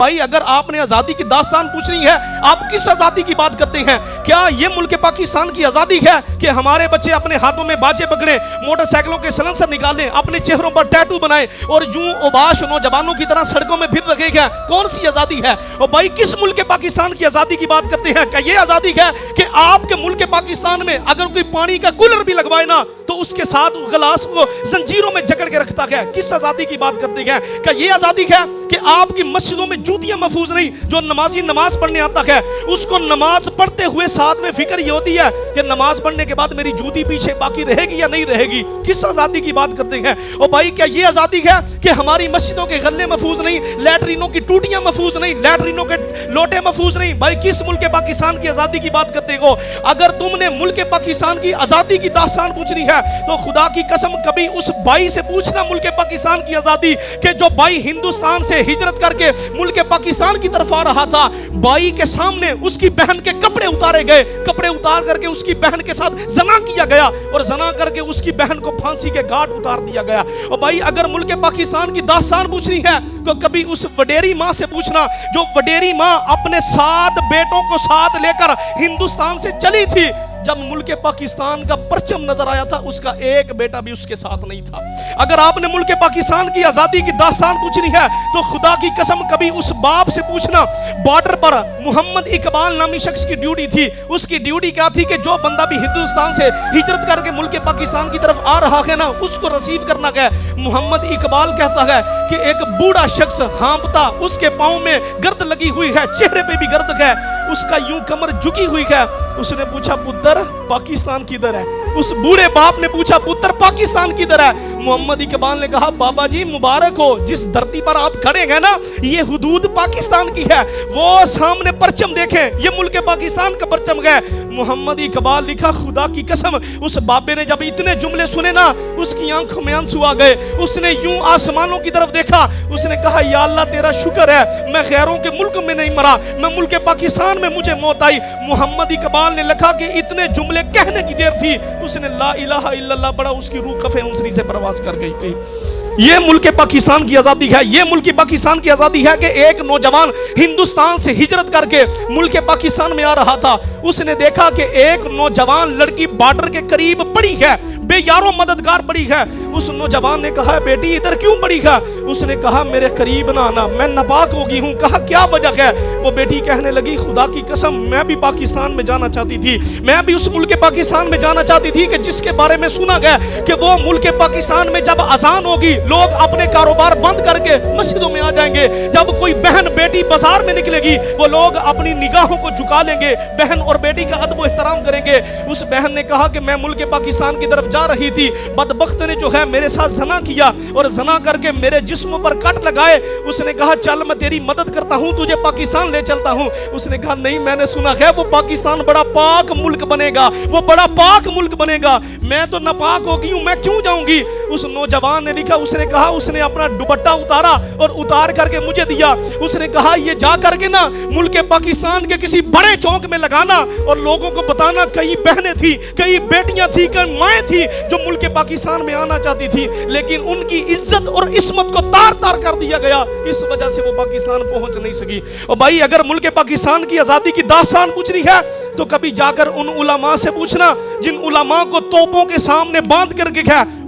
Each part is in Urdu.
بھائی اگر آپ نے آزادی کی داستان پوچھنی ہے، آپ کس آزادی کی بات کرتے ہیں؟ کیا یہ ملک پاکستان کی آزادی ہے کہ ہمارے بچے اپنے ہاتھوں میں باجے پکڑیں، موٹر سائیکلوں کے سلنسر نکالیں، اپنے چہروں پر ٹیٹو بنائیں اور یوں اوباش نوجوانوں کی طرح سڑکوں میں پھر رکھے گئے؟ کون سی آزادی ہے؟ اور بھائی کس ملک پاکستان کی آزادی کی بات کرتے ہیں؟ کیا یہ آزادی ہے کہ آپ کے ملک پاکستان میں اگر کوئی پانی کا کولر بھی لگوائے نا تو اس کے ساتھ گلاس کو زنجیروں میں جکڑ کے رکھتا ہے؟ کس آزادی کی بات کرتے ہیں؟ کیا یہ آزادی ہے کہ آپ کی مسجدوں میں جوتیاں محفوظ نہیں؟ جو نمازی نماز پڑھنے آتا ہے اس کو نماز پڑھتے ہوئے ساتھ میں فکر یہ ہوتی ہے کہ نماز پڑھنے کے بعد میری جوتی پیچھے باقی رہے گی یا نہیں رہے گی؟ کس آزادی کی بات کرتے ہیں؟ اور بھائی کیا یہ آزادی ہے کہ ہماری مسجدوں کے غلے محفوظ نہیں، لیٹرینوں کی ٹوٹیاں محفوظ نہیں، لیٹرینوں کے لوٹے محفوظ نہیں؟ بھائی کس ملک پاکستان کی آزادی کی بات کرتے ہو؟ اگر تم نے ملک پاکستان کی آزادی کی داستان پوچھنی ہے تو خدا کی قسم کبھی اس بھائی سے پوچھنا ملک پاکستان کی آزادی کہ جو بھائی ہندوستان سے ہجرت کر کے ملک پاکستان کی طرف آ رہا تھا، بھائی کے سامنے اس کی بہن کے کپڑے اتارے گئے، کپڑے اتار کر کے اس کی بہن کے ساتھ زنا کیا گیا اور زنا کر کے اس کی بہن کو پھانسی کے گھاٹ اتار دیا گیا۔ اور بھائی اگر ملک پاکستان کی داستان پوچھنی ہے تو کبھی اس وڈیری ماں سے پوچھنا جو وڈیری ماں اپنے 7 بیٹوں کو ساتھ لے کر ہندوستان سے چلی تھی، جب ملک پاکستان کا پرچم نظر آیا تھا اس کا ایک بیٹا بھی اس کے ساتھ نہیں تھا۔ اگر آپ نے ملک پاکستان کی آزادی کی داستان پوچھنی ہے تو خدا کی قسم کبھی اس باپ سے پوچھنا بارڈر پر محمد اقبال نامی شخص کی ڈیوٹی تھی، اس کی ڈیوٹی کیا تھی کہ جو بندہ بھی ہندوستان سے ہجرت کر کے ملک پاکستان کی طرف آ رہا ہے نا اس کو ریسیو کرنا ہے۔ محمد اقبال کہتا ہے کہ ایک بوڑھا شخص ہانپتا، اس کے پاؤں میں گرد لگی ہوئی ہے، چہرے پہ بھی گرد ہے، اس کا یوں کمر جھکی ہوئی ہے۔ اس نے پوچھا پتر پاکستان کدھر ہے؟ اس بوڑھے باپ نے پوچھا پتر پاکستان کدھر ہے؟ محمد اقبال نے کہا بابا جی مبارک ہو، جس دھرتی پر آپ کھڑے ہیں نا یہ حدود پاکستان کی ہے، وہ سامنے پرچم دیکھیں یہ ملک پاکستان کا پرچم ہے۔ محمد اقبال لکھا خدا کی قسم اس بابے نے جب اتنے جملے سنے نا اس کی آنکھوں میں آنسو آ گئے، اس نے یوں آسمانوں کی طرف دیکھا، اس نے کہا یا اللہ تیرا شکر ہے میں غیروں کے ملک میں نہیں مرا، میں ملک پاکستان میں مجھے موت آئی۔ محمد اقبال نے لکھا کہ اتنے جملے کہنے کی دیر تھی اس نے لا الہ الا اللہ پڑھا، اس کی روح کف انصری سے پرواز کر گئی تھی۔ یہ ملک پاکستان کی آزادی ہے، یہ ملک پاکستان کی آزادی ہے کہ ایک نوجوان ہندوستان سے ہجرت کر کے ملک پاکستان میں آ رہا تھا، اس نے دیکھا کہ ایک نوجوان لڑکی بارڈر کے قریب پڑی ہے، بے یارو مددگار پڑی ہے۔ اس نوجوان نے کہا بیٹی ادھر کیوں پڑی ہے؟ اس نے کہا میرے قریب نہ آنا، میں ناپاک ہو گئی ہوں۔ کہا کیا وجہ ہے؟ وہ بیٹی کہنے لگی خدا کی قسم میں بھی پاکستان میں جانا چاہتی تھی، میں بھی اس ملک پاکستان میں جانا چاہتی تھی کہ جس کے بارے میں سنا گیا کہ وہ ملک پاکستان میں جب اذان ہوگی لوگ اپنے کاروبار بند کر کے مسجدوں میں آ جائیں گے، جب کوئی بہن بیٹی بازار میں نکلے گی وہ لوگ اپنی نگاہوں کو جھکا لیں گے، بہن اور بیٹی کا ادب و احترام کریں گے۔ اس بہن نے کہا کہ میں ملک پاکستان کی طرف جا رہی تھی، بدبخت نے جو ہے میرے ساتھ زنا کیا اور زنا کر کے میرے جسم پر کٹ لگائے۔ اس نے کہا چل میں تیری مدد کرتا ہوں، تجھے پاکستان لے چلتا ہوں۔ اس نے کہا نہیں میں نے سنا ہے وہ پاکستان بڑا پاک ملک بنے گا، وہ بڑا پاک ملک بنے گا، میں تو ناپاک ہو گئی ہوں میں کیوں جاؤں گی؟ اس نوجوان نے لکھا اس نے کہا اس نے اپنا دوپٹہ اتارا اور اتار کر کے مجھے دیا، اس نے کہا یہ جا کر کے نا ملک پاکستان کے کسی بڑے چوک میں لگانا اور لوگوں کو بتانا کئی بہنیں تھی، کئی بیٹیاں تھی، کئی مائیں تھی جو ملک پاکستان میں آنا چاہتی تھی لیکن ان کی عزت اور عصمت کو تار تار کر دیا گیا، اس وجہ سے وہ پاکستان پہنچ نہیں سکی۔ اور بھائی اگر ملک پاکستان کی آزادی کی داستان پوچھنی ہے تو کبھی جا کر ان علماء سے پوچھنا جن علماء کو توپوں کے سامنے باندھ کر کے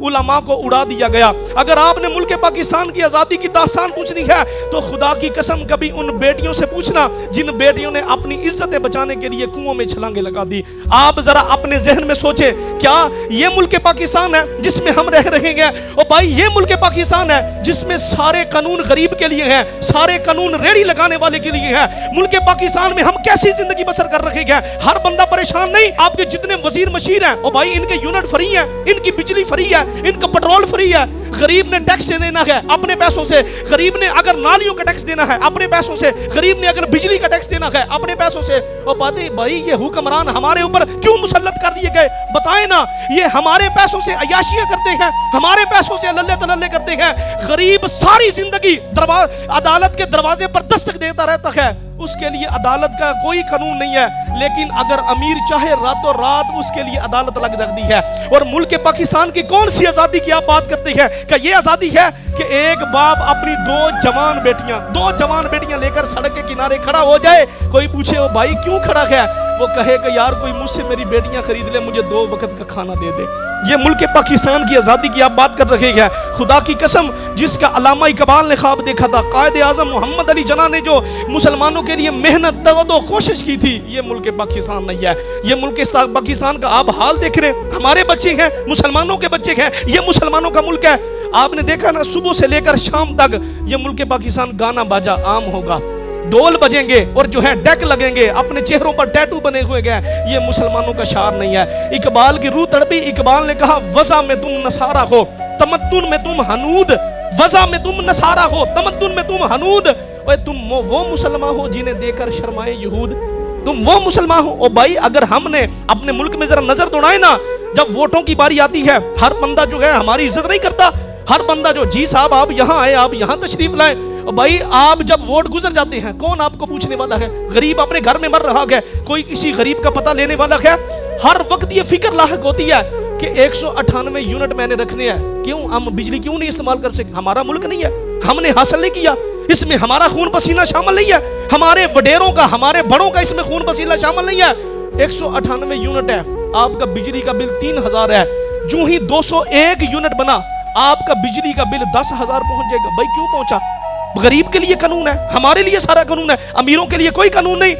علماء کو اڑا دیا گیا۔ اگر آپ نے ملک پاکستان کی آزادی کی داستان پوچھنی ہے تو خدا کی قسم کبھی ان بیٹیوں سے پوچھنا جن بیٹیوں نے اپنی عزتیں بچانے کے لیے کنووں میں چھلانگیں لگا دی۔ آپ ذرا اپنے ذہن میں سوچیں کیا یہ ملک پاکستان ہے جس میں ہم رہ رہے ہیں؟ اور بھائی یہ ملک پاکستان ہے جس میں سارے قانون غریب کے لیے ہیں، سارے قانون ریڑھی لگانے والے کے لیے ہیں۔ ملک پاکستان میں ہم کیسی زندگی بسر کر رہے ہیں؟ ہر بندہ پریشان نہیں، آپ کے جتنے وزیر مشیر ہیں اور بھائی ان کے یونٹ فری ہیں، ان کی بجلی فری ہے، ان کا پیٹرول فری ہے۔ غریب نے ٹیکس دینا ہے اپنے پیسوں سے، غریب نے اگر نالیوں کا ٹیکس دینا ہے اپنے پیسوں سے، غریب نے اگر بجلی کا ٹیکس دینا ہے اپنے پیسوں سے۔ اور بھائی یہ حکمران ہمارے اوپر کیوں مسلط کر دیے گئے؟ بتائیں نا، یہ ہمارے پیسوں سے عیاشیاں کرتے ہیں، ہمارے پیسوں سے للے تللے کرتے ہیں۔ غریب ساری زندگی عدالت کے دروازے پر دستک دیتا رہتا ہے، اس کے لیے عدالت کا کوئی قانون نہیں ہے، لیکن اگر امیر چاہے راتوں رات اس کے لیے عدالت لگ جاتی ہے۔ اور ملک پاکستان کی کون سی آزادی کی آپ بات کرتے ہیں؟ کہ یہ آزادی ہے کہ ایک باپ اپنی دو جوان بیٹیاں لے کر سڑک کے کنارے کھڑا ہو جائے, کوئی پوچھے وہ بھائی کیوں کھڑا ہے, وہ کہے کہ یار کوئی مجھ سے میری بیٹیاں خرید لے, مجھے 2 وقت کا کھانا دے دے. یہ ملک پاکستان کی آزادی کی آپ بات کر رہے ہیں. خدا کی قسم, جس کا علامہ اقبال نے خواب دیکھا تھا, قائد اعظم محمد علی جناح نے جو مسلمانوں کے لیے محنت و کوشش کی تھی, یہ ملک پاکستان نہیں ہے. یہ ملک پاکستان کا آپ حال دیکھ رہے ہیں, ہمارے بچے ہیں, مسلمانوں کے بچے ہیں, یہ مسلمانوں کا ملک ہے. آپ نے دیکھا نا, صبح سے لے کر شام تک یہ ملک پاکستان گانا باجا عام ہوگا, ڈول بجیں گے اور جو ہے ڈیک لگیں گے, اپنے چہروں پر ٹیٹو بنے ہوئے گئے. یہ مسلمانوں کا شعار نہیں ہے. اقبال کی روح تڑپی, اقبال نے کہا وضع میں تم نصارہ ہو, تمدن میں تم حنود, وضع میں تم نصارہ ہو, تمدن میں تم حنود. اور تم وہ مسلمان ہو جنہیں دے کر شرمائے یہود, تم وہ مسلمان ہو. او بھائی, اگر ہم نے اپنے ملک میں ذرا نظر دوڑائے نا, جب ووٹوں کی باری آتی ہے, ہر بندہ جو ہے ہماری عزت نہیں کرتا. ہر بندہ جو جی صاحب آپ یہاں آئے, آپ یہاں تشریف لائیں. بھائی آپ جب ووٹ گزر جاتے ہیں, کون آپ کو پوچھنے والا ہے؟ غریب اپنے گھر میں مر رہا ہے, کوئی کسی غریب کا پتہ لینے والا ہے؟ ہر وقت یہ فکر لاحق ہوتی ہے کہ 198 یونٹ میں نے رکھنے ہیں, کیوں ہم بجلی کیوں نہیں استعمال کر سکتے؟ ہمارا ملک نہیں ہے, ہم نے حاصل نہیں کیا, اس میں ہمارا خون پسینہ شامل نہیں ہے, ہمارے وڈیروں کا, ہمارے بڑوں کا اس میں خون پسینہ شامل نہیں ہے. 198 یونٹ ہے, آپ کا بجلی کا بل 3000 ہے. جو ہی 201 یونٹ بنا, آپ کا بجلی کا بل 10,000 پہنچ جائے گا. بھائی کیوں پہنچا؟ غریب کے لیے قانون ہے, ہمارے لیے سارا قانون ہے, امیروں کے لیے کوئی قانون نہیں.